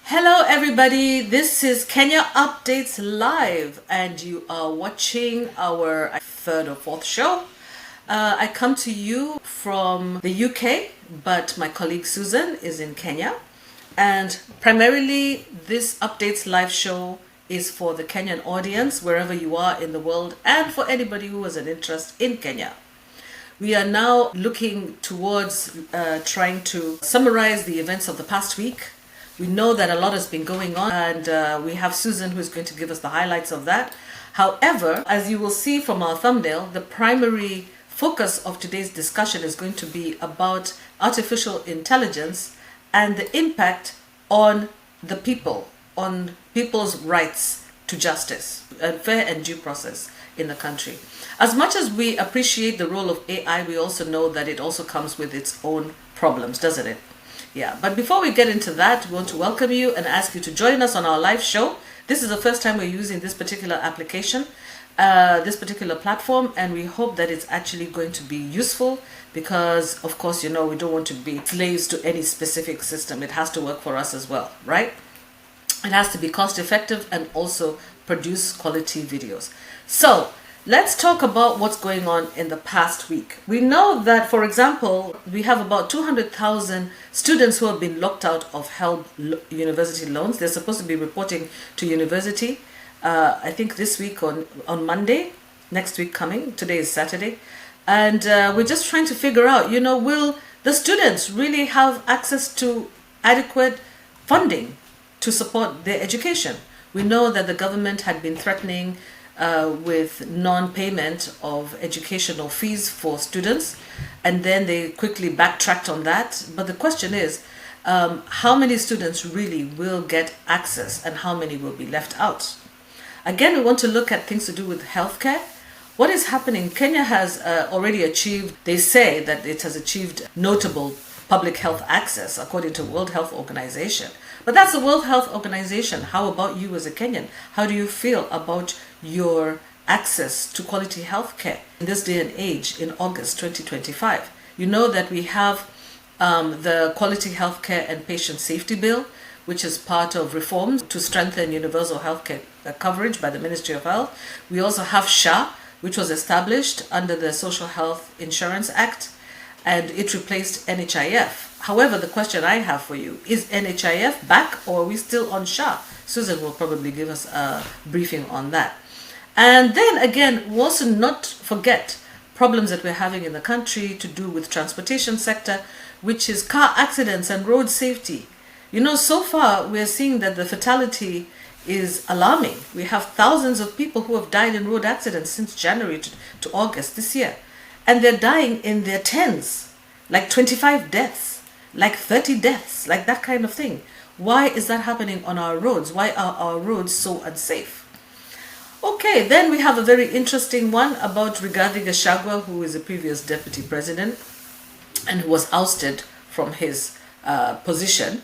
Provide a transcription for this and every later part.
Hello, everybody. This is Kenya Updates Live, and you are watching our third or fourth show. I come to you from the UK, but my colleague Susan is in Kenya. And primarily, this Updates Live show is for the Kenyan audience, wherever you are in the world, and for anybody who has an interest in Kenya. We are now looking towards trying to summarize the events of the past week. We know that a lot has been going on, and we have Susan who is going to give us the highlights of that. However, as you will see from our thumbnail, the primary focus of today's discussion is going to be about artificial intelligence and the impact on the people, on people's rights to justice, a fair and due process in the country. As much as we appreciate the role of AI, we also know that it also comes with its own problems, doesn't it? Yeah, but before we get into that, we want to welcome you and ask you to join us on our live show. This is the first time we're using this particular application, this particular platform, and we hope that it's actually going to be useful because, of course, you know, we don't want to be slaves to any specific system. It has to work for us as well, right? It has to be cost effective and also produce quality videos. So let's talk about what's going on in the past week. We know that, for example, we have about 200,000 students who have been locked out of HELB university loans. They're supposed to be reporting to university, I think this week on Monday, next week coming. Today is Saturday. And we're just trying to figure out, you know, will the students really have access to adequate funding to support their education? We know that the government had been threatening with non-payment of educational fees for students, and then they quickly backtracked on that. But the question is, how many students really will get access and how many will be left out? Again, we want to look at things to do with healthcare. What is happening? Kenya has already achieved, they say that it has achieved notable public health access according to World Health Organization. But that's the World Health Organization. How about you as a Kenyan? How do you feel about your access to quality health care in this day and age in August 2025? You know that we have the Quality Healthcare and Patient Safety Bill, which is part of reforms to strengthen universal healthcare coverage by the Ministry of Health. We also have SHA, which was established under the Social Health Insurance Act, and it replaced NHIF. However, the question I have for you, is NHIF back or are we still on SHA? Susan will probably give us a briefing on that. And then again, we also not forget problems that we're having in the country to do with transportation sector, which is car accidents and road safety. You know, so far we're seeing that the fatality is alarming. We have thousands of people who have died in road accidents since January to August this year. And they're dying in their tens, like 25 deaths, like 30 deaths, like that kind of thing. Why is that happening on our roads? Why are our roads so unsafe? Okay, then we have a very interesting one about Rigathi Gachagua, who is a previous deputy president and who was ousted from his position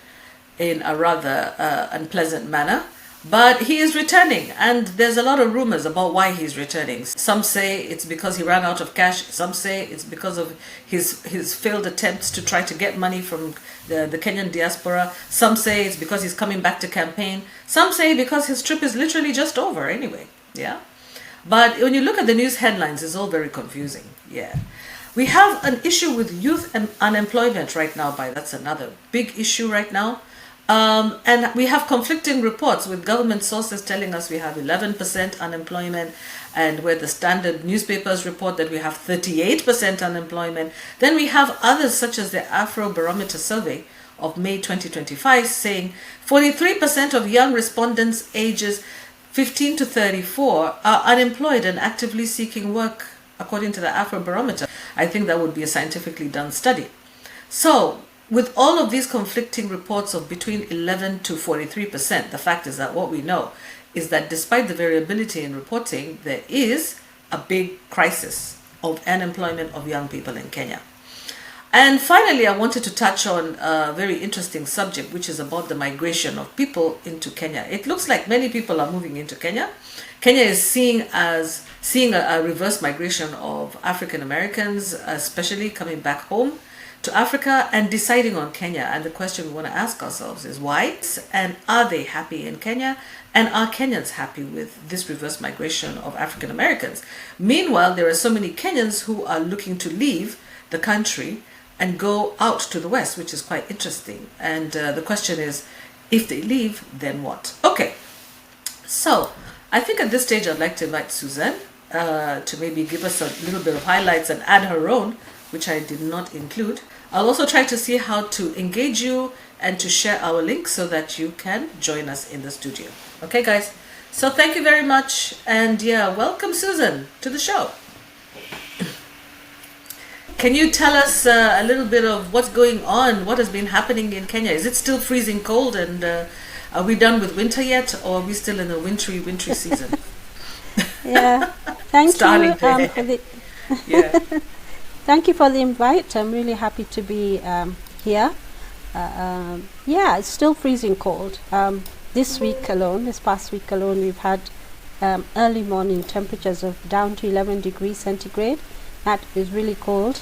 in a rather unpleasant manner. But he is returning, and there's a lot of rumors about why he's returning. Some say it's because he ran out of cash. Some say it's because of his failed attempts to try to get money from the Kenyan diaspora. Some say it's because he's coming back to campaign. Some say because his trip is literally just over anyway. Yeah. But when you look at the news headlines, it's all very confusing. Yeah. We have an issue with youth and unemployment right now. That's another big issue right now. And we have conflicting reports with government sources telling us we have 11% unemployment, and where the standard newspapers report that we have 38% unemployment. Then we have others such as the Afrobarometer survey of May 2025 saying 43% of young respondents ages 15 to 34 are unemployed and actively seeking work, according to the Afrobarometer. I think that would be a scientifically done study. So, with all of these conflicting reports of between 11 to 43%, the fact is that what we know is that despite the variability in reporting, there is a big crisis of unemployment of young people in Kenya. And finally, I wanted to touch on a very interesting subject, which is about the migration of people into Kenya. It looks like many people are moving into Kenya. Kenya is seeing a reverse migration of African Americans, especially coming back home. to Africa and deciding on Kenya. And the question we want to ask ourselves is why? And are they happy in Kenya? And are Kenyans happy with this reverse migration of African Americans? Meanwhile, there are so many Kenyans who are looking to leave the country and go out to the West, which is quite interesting. And the question is, if they leave, then what? Okay, so I think at this stage I'd like to invite Suzanne to maybe give us a little bit of highlights and add her own, which I did not include. I'll also try to see how to engage you and to share our link so that you can join us in the studio. Okay, guys? So thank you very much. And yeah, welcome, Susan, to the show. Can you tell us a little bit of what's going on? What has been happening in Kenya? Is it still freezing cold? And are we done with winter yet? Or are we still in a wintry season? Yeah, thank you. Yeah. Thank you for the invite. I'm really happy to be here. Yeah, it's still freezing cold. This past week alone, we've had early morning temperatures of down to 11 degrees centigrade. That is really cold.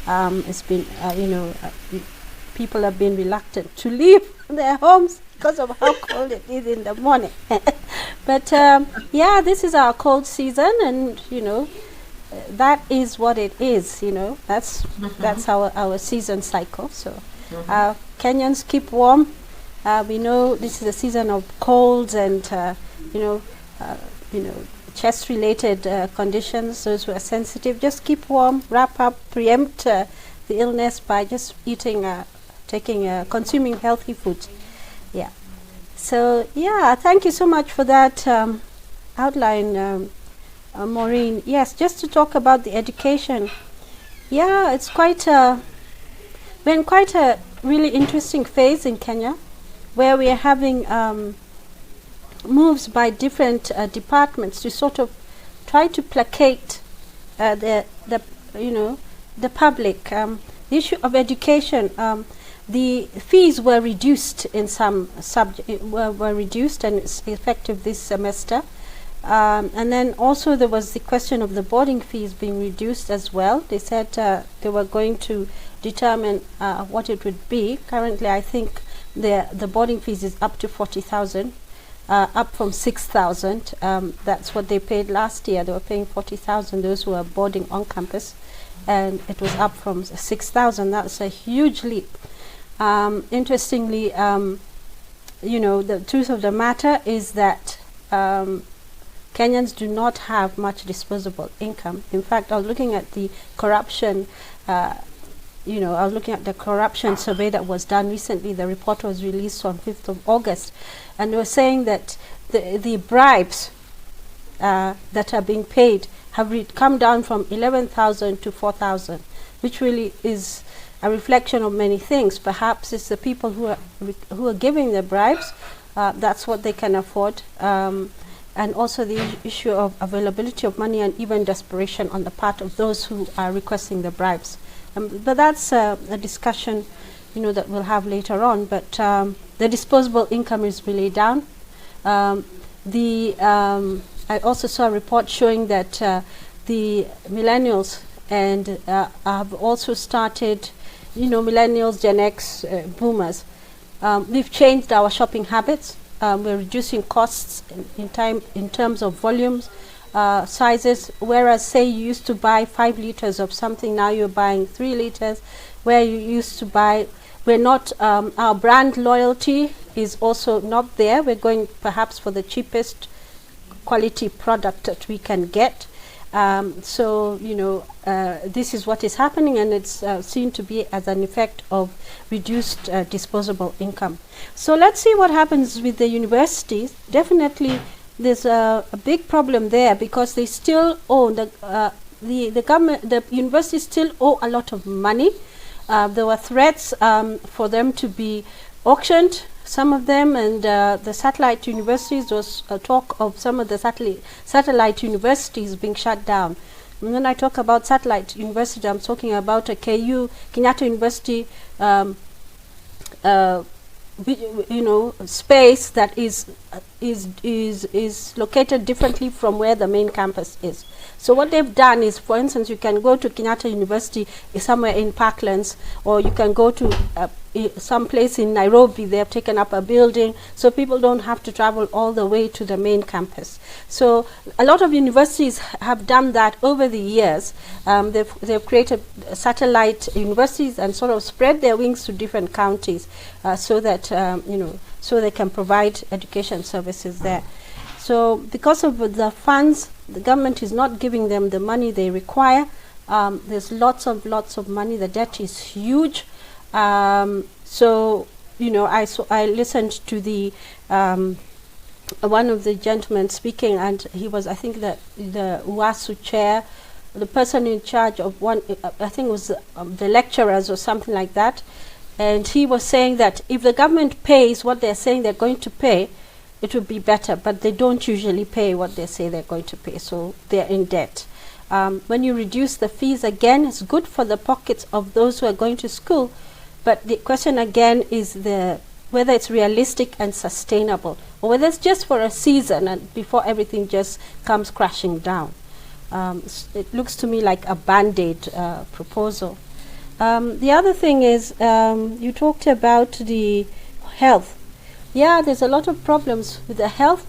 It's been, people have been reluctant to leave their homes because of how cold it is in the morning. But yeah, this is our cold season, and that is what it is. That's our season cycle. So Kenyans keep warm. We know this is a season of colds and chest-related conditions. Those who are sensitive, just keep warm, wrap up, preempt the illness by just consuming healthy food. Yeah. So yeah, thank you so much for that outline, Maureen. Yes, just to talk about the education. Yeah, it's we're in quite a really interesting phase in Kenya, where we are having moves by different departments to sort of try to placate the public. The issue of education, the fees were reduced in some were reduced, and it's effective this semester. And then also there was the question of the boarding fees being reduced as well. They said they were going to determine what it would be. Currently, I think the boarding fees is up to 40,000. Up from 6,000. That's what they paid last year. They were paying 40,000, those who are boarding on campus, and it was up from 6,000. That's a huge leap. Interestingly, the truth of the matter is that Kenyans do not have much disposable income. In fact, I was looking at the corruption. I was looking at the corruption survey that was done recently. The report was released on 5th of August. And they were saying that the bribes that are being paid have come down from 11,000 to 4,000, which really is a reflection of many things. Perhaps it's the people who are giving the bribes. That's what they can afford. And also the issue of availability of money and even desperation on the part of those who are requesting the bribes. But that's a discussion, that we'll have later on. But the disposable income is really down. I also saw a report showing that the millennials have also started, millennials, Gen X, boomers. We've changed our shopping habits. We're reducing costs in terms of volumes. Sizes, whereas say you used to buy 5 liters of something, now you're buying 3 liters. Where you used to buy, we're not, our brand loyalty is also not there. We're going perhaps for the cheapest quality product that we can get. This is what is happening, and it's seen to be as an effect of reduced disposable income. So let's see what happens with the universities. Definitely there's a big problem there, because they still owe the government, the universities still owe a lot of money. There were threats for them to be auctioned, some of them, and the satellite universities, was talk of some of the satellite universities being shut down. And when I talk about satellite university, I'm talking about a KU, Kenyatta University, space that is located differently from where the main campus is. So what they've done is, for instance, you can go to Kenyatta University somewhere in Parklands, or you can go to some place in Nairobi. They have taken up a building, so people don't have to travel all the way to the main campus. So a lot of universities have done that over the years. They've created satellite universities and sort of spread their wings to different counties, so that so they can provide education services there. So because of the funds, the government is not giving them the money they require. There's lots of money. The debt is huge. So I listened to the one of the gentlemen speaking, and he was, I think, the UASU chair, the person in charge of one, I think it was the lecturers or something like that. And he was saying that if the government pays what they're saying they're going to pay, it would be better, but they don't usually pay what they say they're going to pay, so they're in debt. When you reduce the fees again, it's good for the pockets of those who are going to school, but the question again is whether it's realistic and sustainable, or whether it's just for a season and before everything just comes crashing down. It looks to me like a band-aid proposal. The other thing is, you talked about the health. Yeah, there's a lot of problems with the health.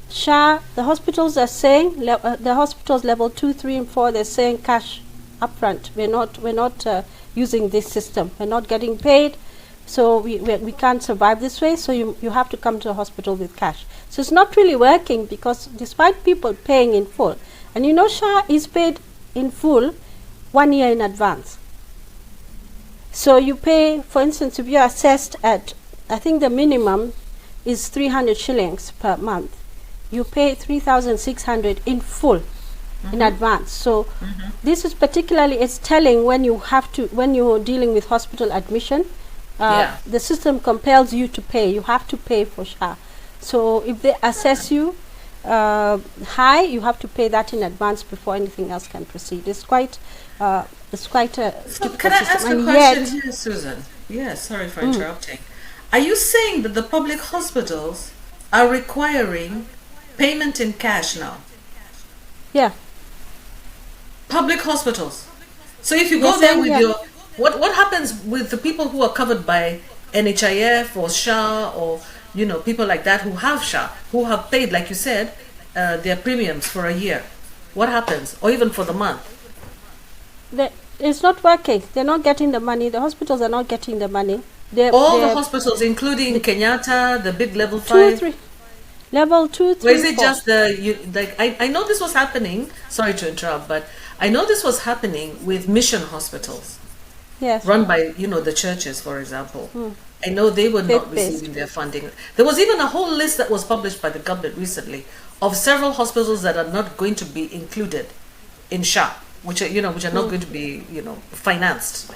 SHA, the hospitals are saying, the hospitals level 2, 3, and 4, they're saying cash upfront. We're not using this system. We're not getting paid, so we can't survive this way. So you have to come to the hospital with cash. So it's not really working, because despite people paying in full, and SHA is paid in full 1 year in advance. So you pay, for instance, if you're assessed at, I think the minimum is 300 shillings per month. You pay 3,600 in full, in advance. So this is particularly, it's telling when you're dealing with hospital admission, the system compels you to pay. You have to pay for SHA. So if they assess you high, you have to pay that in advance before anything else can proceed. It's quite a So can I ask a question here, Susan? Yes, sorry for interrupting. Are you saying that the public hospitals are requiring payment in cash now? Yeah. Public hospitals. So if you go there with your, what happens with the people who are covered by NHIF or SHA, or people like that who have SHA, who have paid, like you said, their premiums for a year? What happens, or even for the month? It's not working. They're not getting the money. The hospitals are not getting the money. All the hospitals, including Kenyatta, the big level 5? 2, 3. Level 2, 3, Or is it 4. just I know this was happening, sorry to interrupt, but I know this was happening with mission hospitals. Yes. Run by, the churches, for example. I know they were not receiving their funding. There was even a whole list that was published by the government recently of several hospitals that are not going to be included in SHA, which are not going to be, financed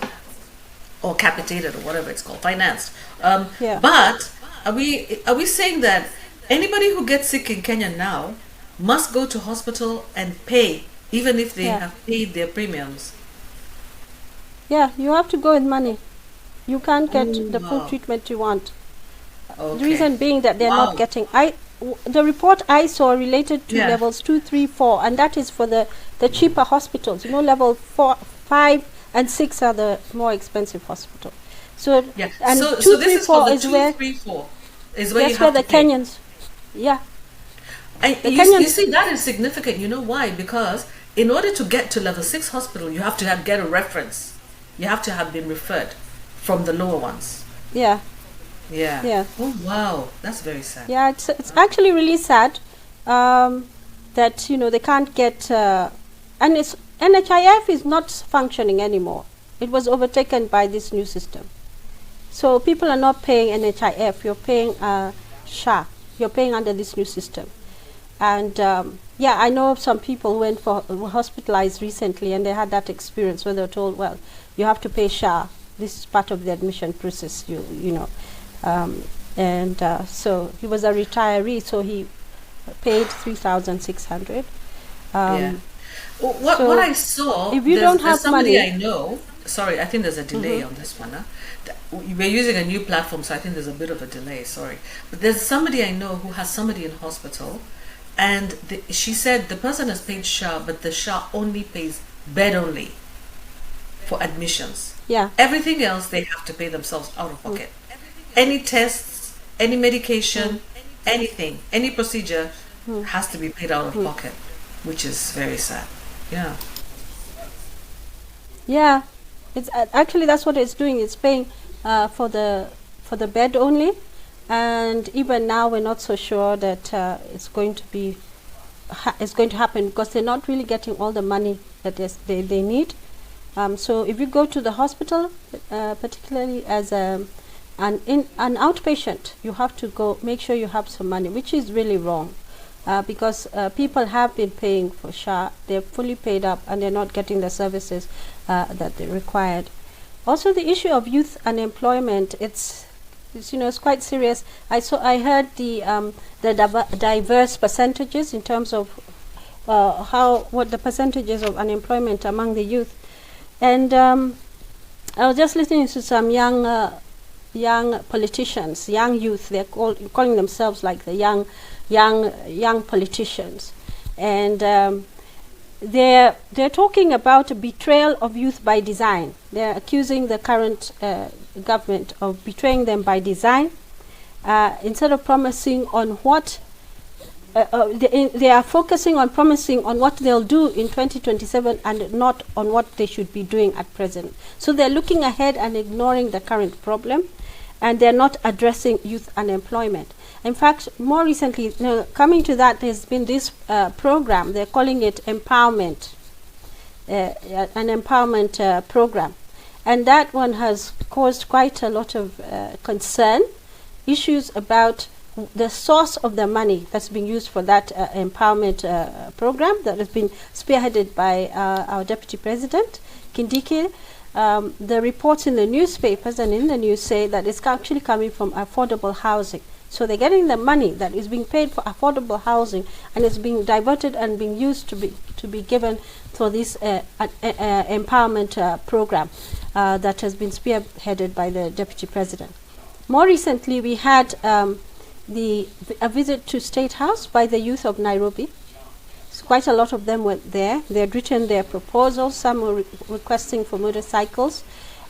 or capitated or whatever it's called, financed. But are we saying that anybody who gets sick in Kenya now must go to hospital and pay, even if they have paid their premiums? Yeah, you have to go with money. You can't get the full treatment you want. Okay. The reason being that they're not getting. The report I saw related to levels 2, 3, 4, and that is for the cheaper hospitals. Level 4, 5, and 6 are the more expensive hospitals. So and so 2, 3, this 4 is is 2, where 3, 4 is where that's you where have the to pay. Kenyans. Yeah. And you see, that is significant. You know why? Because in order to get to level 6 hospital, you have to get a reference. You have to have been referred from the lower ones. Yeah. Yeah. Yeah. Oh wow, that's very sad. Yeah, it's actually really sad that they can't get and it's NHIF is not functioning anymore. It was overtaken by this new system. So people are not paying NHIF. You're paying SHA. You're paying under this new system. And I know of some people who were hospitalized recently, and they had that experience where they were told, well, you have to pay SHA. This is part of the admission process. So he was a retiree, so he paid 3,600. What I saw, if you don't have somebody money, I know Sorry, I think there's a delay on this one. Huh? We're using a new platform, so I think there's a bit of a delay. Sorry, but there's somebody I know who has somebody in hospital, and she said the person has paid SHA, but the SHA only pays bed only for admissions. Yeah. Everything else they have to pay themselves out of pocket. Any tests, any medication, anything, any procedure has to be paid out of pocket, which is very sad. Yeah. Yeah, it's actually that's what it's doing. It's paying for the bed only, and even now we're not so sure that it's going to be it's going to happen, because they're not really getting all the money that they need. So if you go to the hospital, particularly as an outpatient, you have to go make sure you have some money, which is really wrong. Because people have been paying for SHA, they're fully paid up, and they're not getting the services that they required. Also, the issue of youth unemployment, it's quite serious. I heard the diverse percentages in terms of what the percentages of unemployment among the youth, and I was just listening to some young politicians, young youth. They're calling themselves like the young politicians, and they're talking about a betrayal of youth by design. They're accusing the current government of betraying them by design. Instead of promising on what they are focusing on promising on what they'll do in 2027 and not on what they should be doing at present. So they're looking ahead and ignoring the current problem, and they're not addressing youth unemployment. In fact, more recently, coming to that, there's been this program. They're calling it empowerment, an empowerment program, and that one has caused quite a lot of concern, issues about the source of the money that's being used for that empowerment program that has been spearheaded by our Deputy President, Kindiki. The reports in the newspapers and in the news say that it's actually coming from affordable housing. So they're getting the money that is being paid for affordable housing, and it's being diverted and being used to be given for this empowerment program that has been spearheaded by the Deputy President. More recently, we had a visit to State House by the youth of Nairobi. Quite a lot of them went there. They had written their proposals. Some were requesting for motorcycles,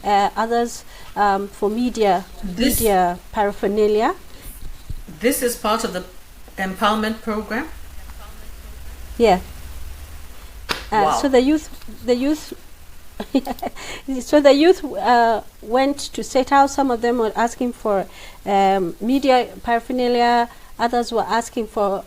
others for media paraphernalia. This is part of the empowerment program? Yeah. Wow. So the youth so the youth went to State House. Some of them were asking for media paraphernalia, others were asking for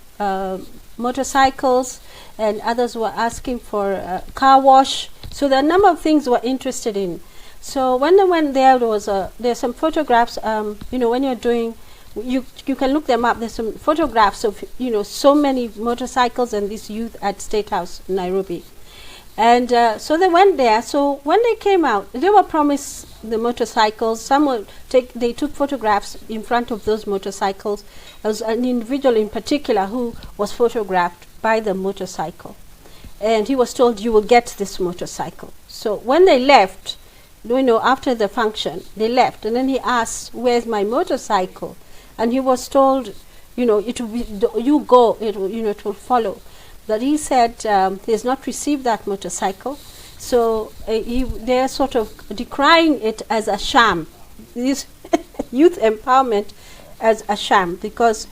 motorcycles, and others were asking for car wash. So there are a number of things we're interested in. So when they went there, there's some photographs. When you're doing, you can look them up. There's some photographs of so many motorcycles and this youth at State House, Nairobi. And so they went there. So when they came out, they were promised the motorcycles. They took photographs in front of those motorcycles. There was an individual in particular who was photographed by the motorcycle, and he was told, "You will get this motorcycle." So when they left, after the function, they left, and then he asked, "Where's my motorcycle?" And he was told, "It will be, you go. It will follow." That he said he has not received that motorcycle, so they're sort of decrying it as a sham, this youth empowerment as a sham, because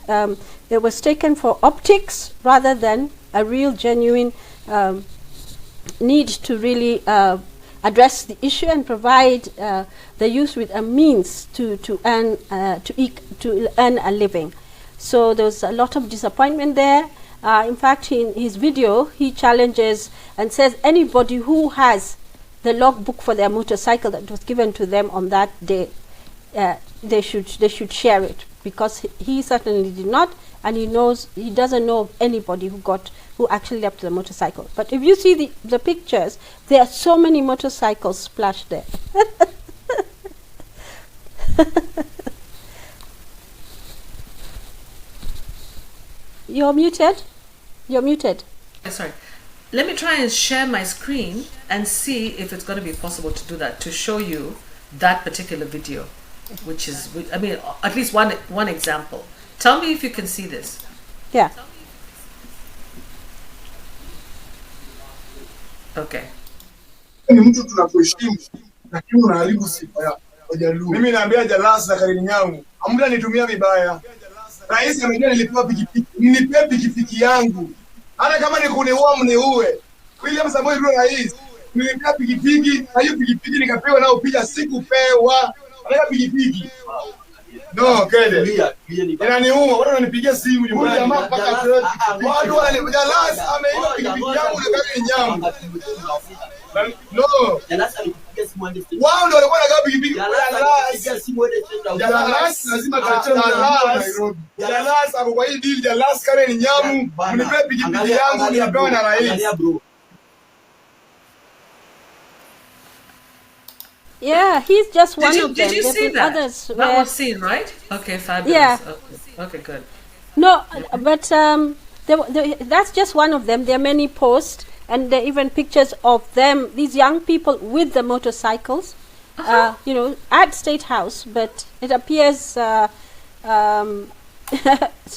it was taken for optics rather than a real genuine need to really address the issue and provide the youth with a means to earn a living. So there was a lot of disappointment there. In fact, in his video, he challenges and says anybody who has the logbook for their motorcycle that was given to them on that day, they should share it, because he certainly did not, and he doesn't know of anybody who actually left the motorcycle. But if you see the pictures, there are so many motorcycles splashed there. You're muted. Sorry. let me try and share my screen and see if it's going to be possible to do that, to show you that particular video, which is, I mean, at least one example. Tell me if you can see this. Yeah. Okay. Ni mtu tunakuheshimu lakini unaharibu sifa ya Wajaluo. Mimi naambia Jalasa na Karine yangu, amda nitumia vibaya. Rais amejua nilipewa pikipiki. Nilipewa pikipiki yangu. Hata kama ni kuniua mniue. William Samoei Ruto rais, nilipewa pikipiki, na hiyo pikipiki nikapewa nao picha sikupewa. Anataka pikipiki. No, kede. Inaniuma, watu wananipigia simu nyumbani. Jamaa mpaka watu wananipigia Jalasa ameiba pikipiki yangu na Karine yangu. No. Wao ndio walikuwa wanagawa pikipiki. Jalasa lazima tuachane na Nairobi. Jalasa hapo kwa hii deal Jalasa Karine Nyamu, mnipe pikipiki yangu nipewe na rais. Yeah, he's just one of them. Did you see that? Others that was seen, right? Okay, fabulous. Yeah. Okay, good. No, but that's just one of them. There are many posts, and there are even pictures of them, these young people with the motorcycles, you know, at State House. But it appears it's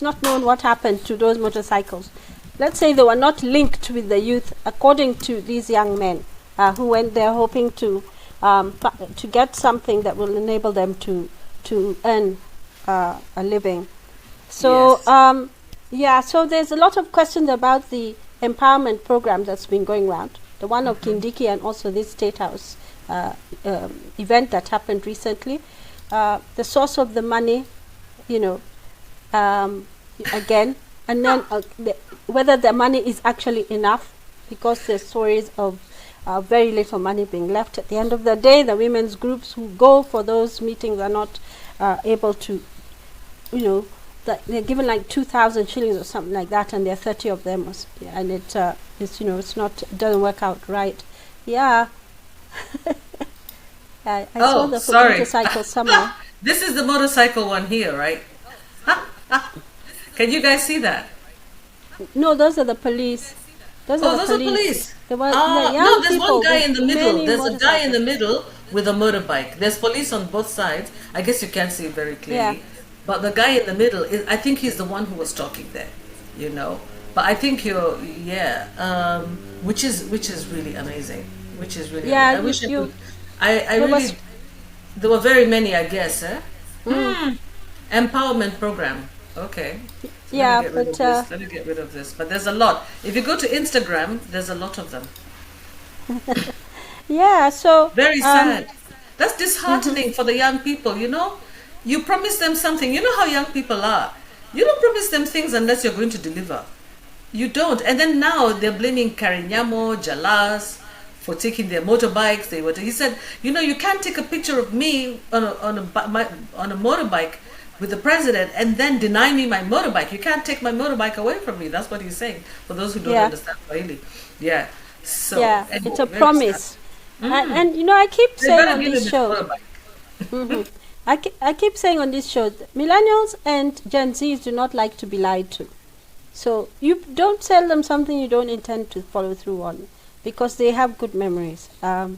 not known what happened to those motorcycles. Let's say they were not linked with the youth, according to these young men who went there hoping to get something that will enable them to earn a living. So Yes. yeah, so there's a lot of questions about the empowerment program that's been going around, the one of Kindiki and also this State House event that happened recently. The source of the money, you know, again, and then whether the money is actually enough, because there's stories of very little money being left. At the end of the day, the women's groups who go for those meetings are not able to, you know, they're given like 2,000 shillings or something like that, and there are 30 of them, and it's you know, it doesn't work out right. Yeah. I saw the motorcycle somewhere. This is the motorcycle one here, right? Can you guys see that? No, those are the police. Those are police. There were no, there's people one guy in the middle. many There's a guy in the motorcycles. middle with a motorbike. There's police on both sides. I guess you can't see it very clearly. Yeah. But the guy in the middle, I think he's the one who was talking there, you know. But I think which is really amazing. Which is really Yeah, amazing. I wish I could. I really, there were very many, I guess. Empowerment program. Okay. Yeah, Let me get rid of this. But there's a lot. If you go to Instagram, there's a lot of them. yeah, so Very sad. That's disheartening for the young people, you know. You promise them something. You know how young people are. You don't promise them things unless you're going to deliver. You don't. And then now they're blaming Karinyamo, Jalas for taking their motorbikes. He said, you know, you can't take a picture of me on a motorbike with the president and then deny me my motorbike. You can't take my motorbike away from me. That's what he's saying. For those who don't understand Swahili. Yeah. So yeah, anyway, it's a very promise. And you know, I keep They saying better on give this him show, his motorbike. I keep saying on this show, that millennials and Gen Zs do not like to be lied to. So you don't tell them something you don't intend to follow through on, because they have good memories. And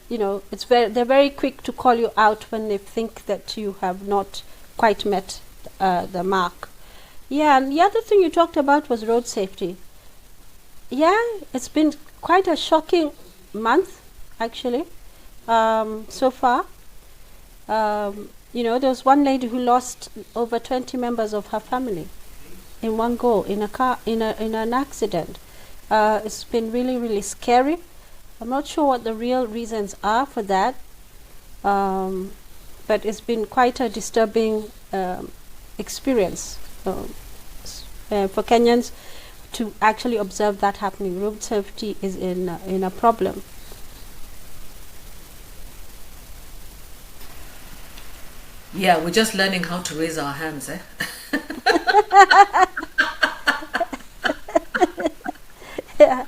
you know, they're very quick to call you out when they think that you have not quite met the mark. Yeah, and the other thing you talked about was road safety. Yeah, it's been quite a shocking month, actually, so far. You know, there was one lady who lost over 20 members of her family in one go in a car, in an accident. It's been really, really scary. I'm not sure what the real reasons are for that, but it's been quite a disturbing experience for Kenyans to actually observe that happening. Road safety is in a problem. Yeah, we're just learning how to raise our hands, eh? Yeah.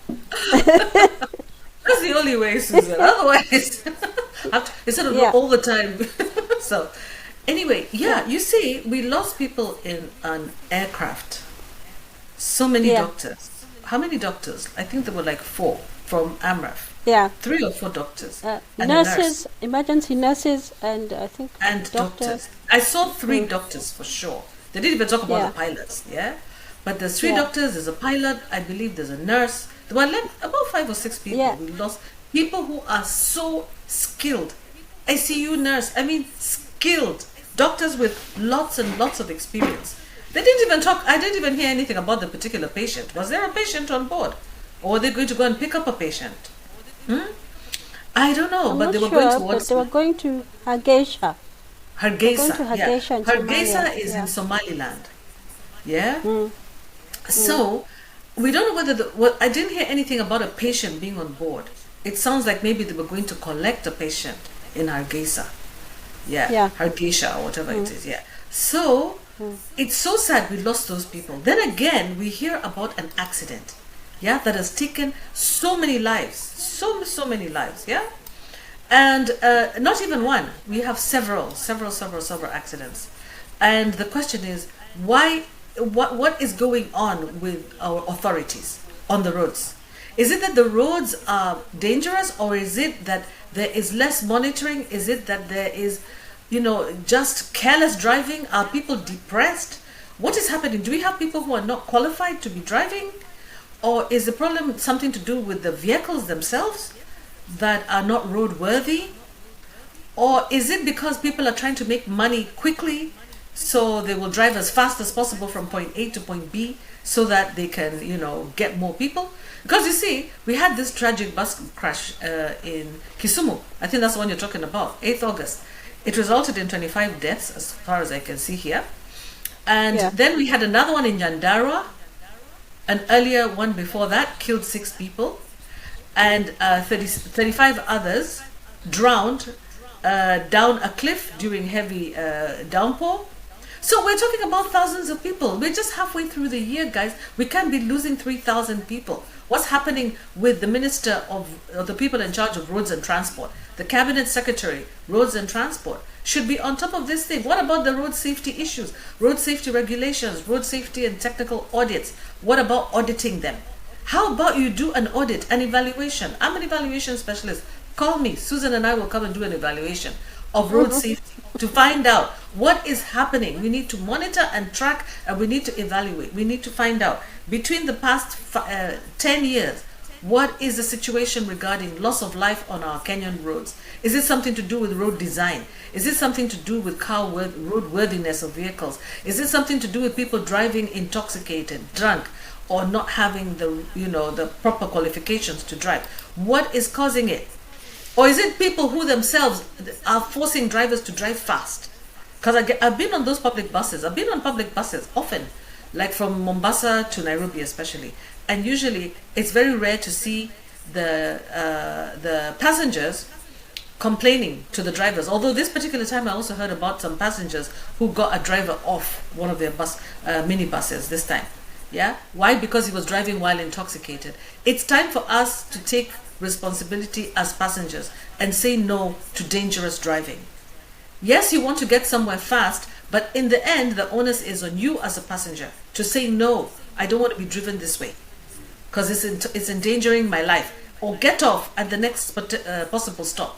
That's the only way, Susan. Otherwise, instead of all the time. So, anyway, you see, we lost people in an aircraft. So many doctors. how many doctors? I think there were like 4 from AMREF. Yeah. 3 or 4 doctors. And a nurse. Nurses, emergency nurses, and I think And doctors. I saw 3 doctors for sure. They didn't even talk about Yeah. the pilots, yeah? But there's 3 Yeah. doctors, there's a pilot, I believe there's a nurse. There were like about 5 or 6 people. Yeah. We lost people who are so skilled. ICU nurse, I mean skilled. Doctors with lots and lots of experience. They didn't even talk, I didn't even hear anything about the particular patient. Was there a patient on board? Or were they going to go and pick up a patient? I don't know, I'm but not they were sure, going but towards they were going to Hargeisa. Hargeisa. to Yeah. Hargeisa in Hargeisa Somalia, is yeah. in Somaliland. Yeah? So, we don't know whether I didn't hear anything about a patient being on board. It sounds like maybe they were going to collect a patient in Hargeisa. Yeah. Hargeisa or whatever it is, yeah. So, it's so sad we lost those people. Then again, we hear about an accident, yeah, that has taken so many lives, so many lives, yeah. And not even one. We have several accidents. And the question is, why? What is going on with our authorities on the roads? Is it that the roads are dangerous, or is it that there is less monitoring? Is it that there is, just careless driving? Are people depressed? What is happening? Do we have people who are not qualified to be driving? Or is the problem something to do with the vehicles themselves that are not roadworthy? Or is it because people are trying to make money quickly, so they will drive as fast as possible from point A to point B so that they can, get more people? Because you see, we had this tragic bus crash in Kisumu. I think that's the one you're talking about, 8th August. It resulted in 25 deaths, as far as I can see here. And then we had another one in Nyandarua. An earlier one before that killed 6 people. And 35 others drowned down a cliff during heavy downpour. So we're talking about thousands of people. We're just halfway through the year, guys. We can't be losing 3,000 people. What's happening with the Minister of the people in charge of roads and transport? The Cabinet Secretary, roads and transport, should be on top of this thing. What about the road safety issues, road safety regulations, road safety and technical audits? What about auditing them? How about you do an audit, an evaluation? I'm an evaluation specialist. Call me. Susan and I will come and do an evaluation of road safety to find out what is happening. We need to monitor and track, and we need to evaluate. We need to find out between the past 10 years, what is the situation regarding loss of life on our Kenyan roads? Is it something to do with road design? Is it something to do with roadworthiness of vehicles? Is it something to do with people driving intoxicated, drunk, or not having the proper qualifications to drive? What is causing it? Or is it people who themselves are forcing drivers to drive fast? Because I've been on those public buses. I've been on public buses often, like from Mombasa to Nairobi especially. And usually it's very rare to see the passengers complaining to the drivers. Although this particular time I also heard about some passengers who got a driver off one of their minibuses this time. Yeah? Why? Because he was driving while intoxicated. It's time for us to take responsibility as passengers and say no to dangerous driving. Yes, you want to get somewhere fast, but in the end, the onus is on you as a passenger to say no, I don't want to be driven this way because it's endangering my life. Or get off at the next possible stop.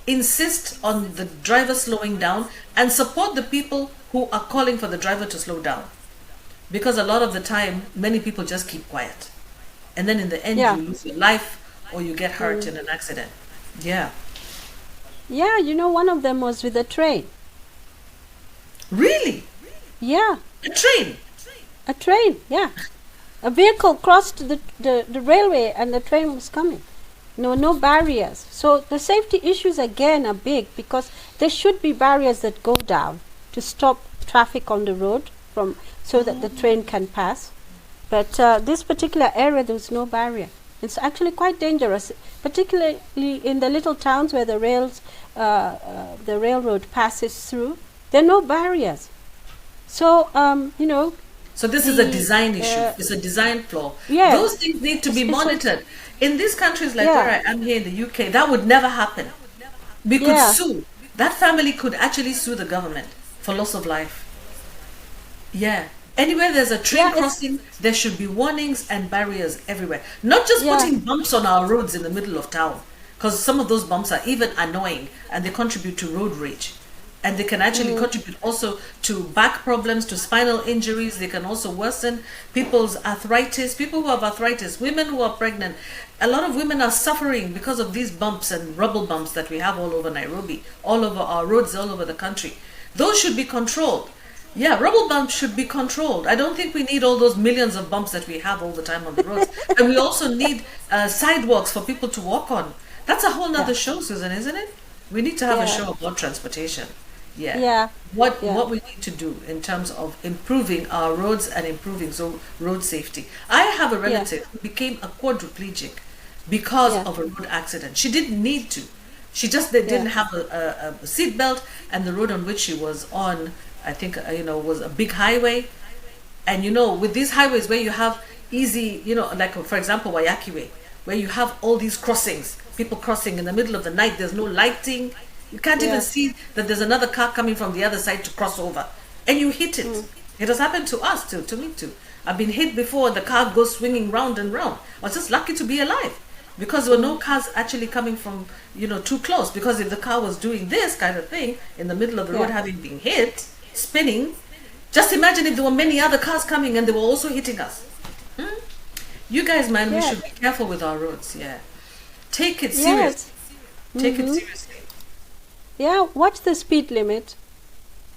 Insist on the driver slowing down and support the people who are calling for the driver to slow down. Because a lot of the time, many people just keep quiet. And then in the end, you lose your life or you get hurt in an accident. Yeah. Yeah, one of them was with a train. Really? Yeah. A train? A train, yeah. A vehicle crossed the railway and the train was coming. No barriers. So the safety issues again are big because there should be barriers that go down to stop traffic on the road so that the train can pass. But this particular area, there was no barrier. It's actually quite dangerous, particularly in the little towns where the railroad passes through. There are no barriers. So, So this is a design issue. It's a design flaw. Yeah. Those things need to be monitored. In these countries like where I am here in the UK, that would never happen. We could sue. That family could actually sue the government for loss of life. Yeah. Anywhere there's a train Yeah, it's- crossing, there should be warnings and barriers everywhere. Not just Yeah. putting bumps on our roads in the middle of town, because some of those bumps are even annoying and they contribute to road rage. And they can actually contribute also to back problems, to spinal injuries. They can also worsen people's arthritis. People who have arthritis, women who are pregnant. A lot of women are suffering because of these bumps and rubble bumps that we have all over Nairobi, all over our roads, all over the country. Those should be controlled. Yeah, rubble bumps should be controlled. I don't think we need all those millions of bumps that we have all the time on the roads. And we also need sidewalks for people to walk on. That's a whole nother show, Susan, isn't it? We need to have a Yeah. show about transportation. Yeah. Yeah. What Yeah. what we need to do in terms of improving our roads and improving road safety. I have a relative who became a quadriplegic because Yeah. of a road accident. She didn't need to. She just didn't have a seat belt, and the road on which she was on, I think, was a big highway. And with these highways where you have easy, like for example, Wayaki Way, where you have all these crossings, people crossing in the middle of the night, there's no lighting. You can't even see that there's another car coming from the other side to cross over. And you hit it. It has happened to us too, to me too. I've been hit before, the car goes swinging round and round. I was just lucky to be alive because there were no cars actually coming from, too close. Because if the car was doing this kind of thing in the middle of the road, having been hit, spinning, just imagine if there were many other cars coming and they were also hitting us. You guys, man, we should be careful with our roads. Yeah. Take it serious. Take it seriously. Yeah, watch the speed limit,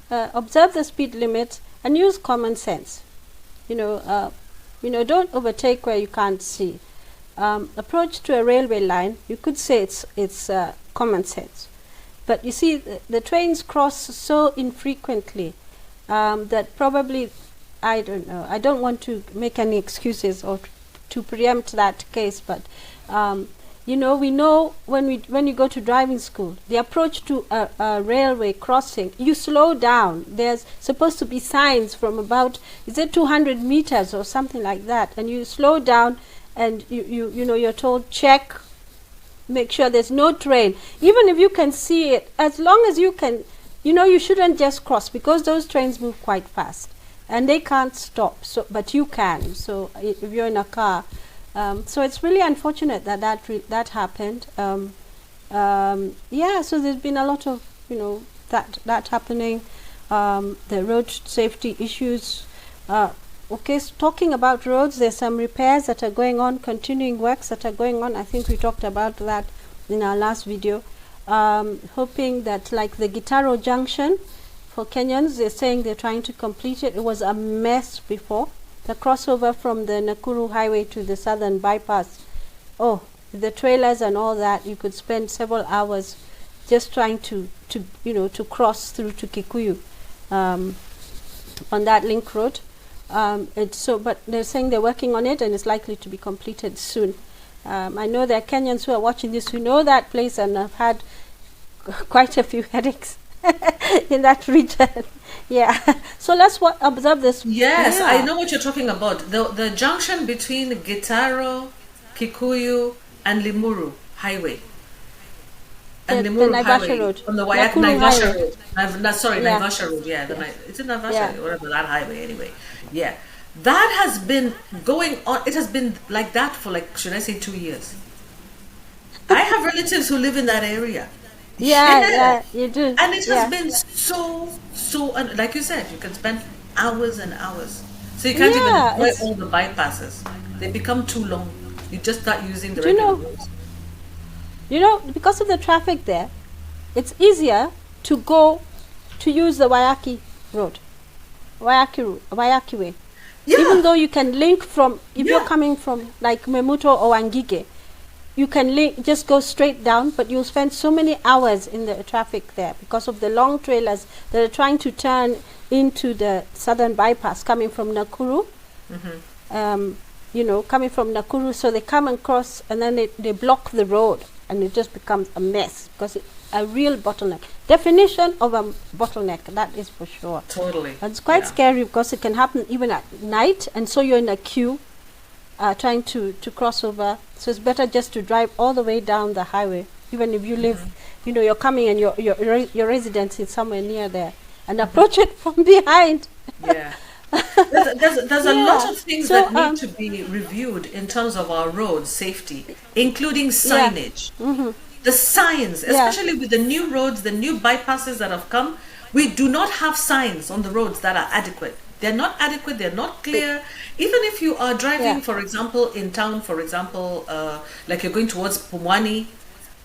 observe the speed limit, and use common sense. Don't overtake where you can't see. Approach to a railway line, you could say it's common sense, but you see the trains cross so infrequently that probably, I don't know. I don't want to make any excuses or to preempt that case, but. We know when you go to driving school, the approach to a railway crossing, you slow down. There's supposed to be signs from about, 200 meters or something like that, and you slow down, and you're told check, make sure there's no train. Even if you can see it, as long as you can, you shouldn't just cross because those trains move quite fast, and they can't stop. So, but you can. So if you're in a car. So it's really unfortunate that happened. So there's been a lot of that happening. The road safety issues. Talking about roads, there's some repairs that are going on, continuing works that are going on. I think we talked about that in our last video. Hoping that, like the Gitaro Junction for Kenyans, they're saying they're trying to complete it. It was a mess before. The crossover from the Nakuru Highway to the Southern Bypass. Oh, the trailers and all that, you could spend several hours just trying to cross through to Kikuyu on that link road. But they're saying they're working on it and it's likely to be completed soon. I know there are Kenyans who are watching this who know that place and have had quite a few headaches in that region. Yeah. So let's observe this. Yes, I know what you're talking about. The junction between Gitaro, Kikuyu, and Limuru Highway. And Limuru Naivasha Highway. Road. On the Naivasha Highway. Road. Naivasha Road, yeah. It's in Naivasha, whatever, that highway anyway. Yeah. That has been going on, it has been like that for should I say 2 years. I have relatives who live in that area. Yeah, you do. And it has been so, like you said, you can spend hours and hours. So you can't even enjoy all the bypasses. They become too long. You just start using the regular roads. Because of the traffic there, it's easier to use the Wayaki Road, Wayaki Way. Yeah. Even though you can link from, if you're coming from like Memuto or Wangige, you can just go straight down, but you'll spend so many hours in the traffic there because of the long trailers that are trying to turn into the Southern Bypass coming from Nakuru. Coming from Nakuru, so they come and cross and then they block the road and it just becomes a mess because it's a real bottleneck. Definition of a bottleneck, that is for sure. Totally. And it's quite scary because it can happen even at night, and so you're in a queue trying to cross over. So it's better just to drive all the way down the highway, even if you live, you're coming and your residence is somewhere near there, and approach it from behind. Yeah. There's a lot Yeah. of things So that need to be reviewed in terms of our road safety, including signage. The signs, yeah. especially with the new roads, the new bypasses that have come, we do not have signs on the roads that are adequate. They're not adequate, they're not clear. Even if you are driving, Yeah. for example, in town, for example, like you're going towards Pumwani,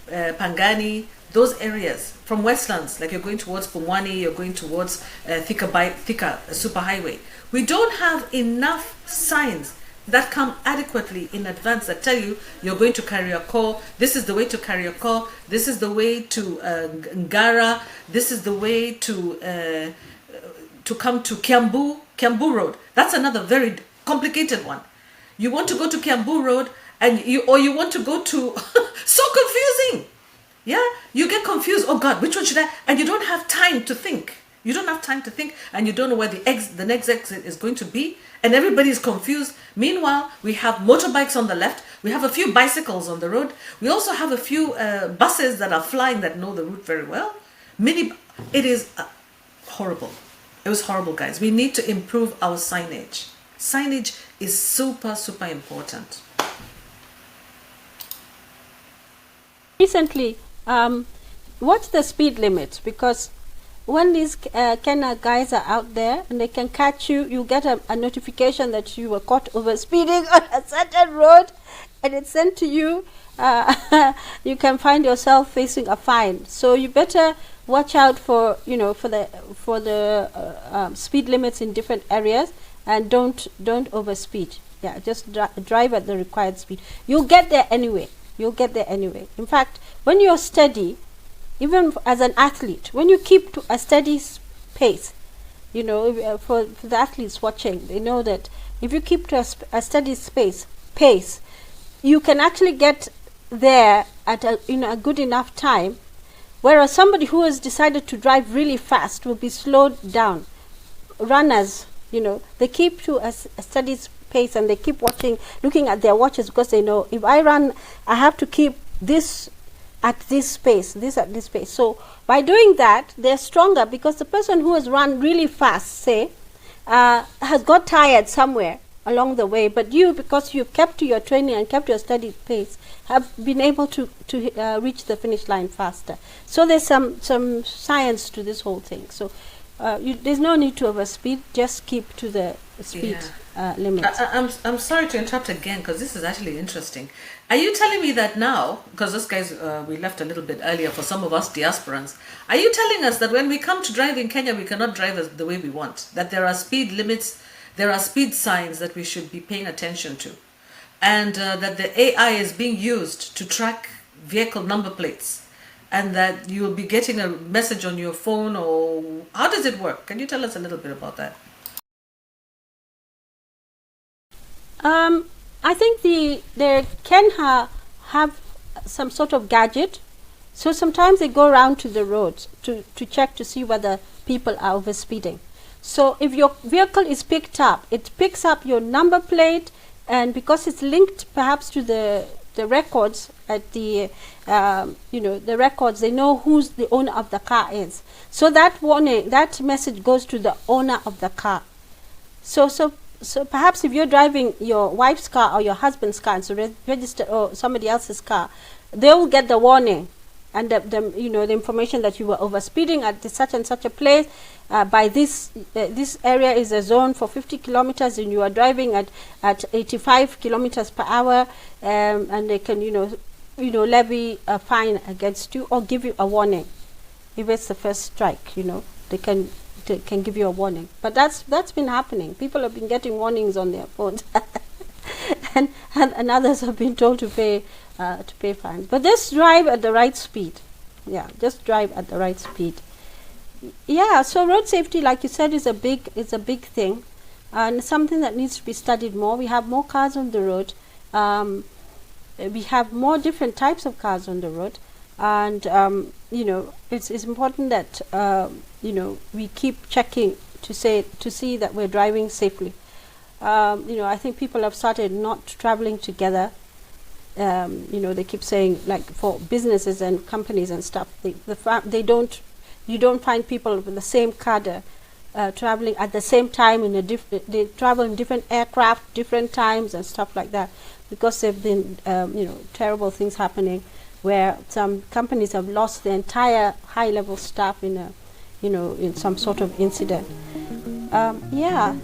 Pangani, those areas from Westlands, like you're going towards Pumwani, you're going towards Thika Superhighway. We don't have enough signs that come adequately in advance that tell you you're going to Kariakor, this is the way to Kariakor, this is the way to Ngara, this is the way to come to Kiambu Road. That's another very complicated one. You want to go to Kiambu Road and you want to go to so confusing. Yeah, you get confused. Oh God, which one should I? And you don't have time to think. You don't have time to think, and you don't know where the next exit is going to be, and everybody is confused. Meanwhile, we have motorbikes on the left. We have a few bicycles on the road. We also have a few buses that are flying that know the route very well. It is horrible. It was horrible, guys. We need to improve our signage. Signage is super, super important. Recently, what's the speed limit? Because when these Kenya guys are out there and they can catch you, you get a notification that you were caught over speeding on a certain road, and it's sent to you. You can find yourself facing a fine. So you better watch out for for the speed limits in different areas, and don't overspeed. Yeah, just drive at the required speed. You'll get there anyway. You'll get there anyway. In fact, when you're steady, even as an athlete, when you keep to a steady pace, for the athletes watching, they know that if you keep to a steady pace, you can actually get there at a good enough time, whereas somebody who has decided to drive really fast will be slowed down. Runners, they keep to a steady pace, and they keep looking at their watches, because they know, if I run, I have to keep this at this pace, at this pace. So by doing that, they're stronger, because the person who has run really fast, say, has got tired somewhere along the way, but you, because you've kept to your training and kept your steady pace, have been able to reach the finish line faster. So there's some science to this whole thing. So there's no need to overspeed. Just keep to the speed limit. I'm sorry to interrupt again, because this is actually interesting. Are you telling me that now, because this guys, we left a little bit earlier for some of us diasporans, are you telling us that when we come to drive in Kenya, we cannot drive the way we want? That there are speed limits, there are speed signs that we should be paying attention to, and that the AI is being used to track vehicle number plates, and that you'll be getting a message on your phone, or how does it work? Can you tell us a little bit about that? I think they can have some sort of gadget. So sometimes they go around to the roads to check to see whether people are overspeeding. So if your vehicle is picked up, it picks up your number plate, and because it's linked perhaps to the records at the the records, they know who's the owner of the car is. So that message goes to the owner of the car. So perhaps if you're driving your wife's car or your husband's car, and so register, or somebody else's car, they will get the warning and the information that you were overspeeding at such and such a place. By this area is a zone for 50 kilometers, and you are driving at 85 kilometers per hour, and they can levy a fine against you or give you a warning. If it's the first strike, they can give you a warning. But that's been happening. People have been getting warnings on their phones, and others have been told to pay fines. But just drive at the right speed. Yeah, just drive at the right speed. Yeah. So road safety, like you said, is a big thing, and something that needs to be studied more. We have more cars on the road. We have more different types of cars on the road, and it's important that we keep checking to see that we're driving safely. I think people have started not traveling together. They keep saying, like, for businesses and companies and stuff, you don't find people with the same cadre traveling at the same time in a they travel in different aircraft, different times and stuff like that, because there've been terrible things happening where some companies have lost the entire high-level staff in a in some sort of incident. Yeah.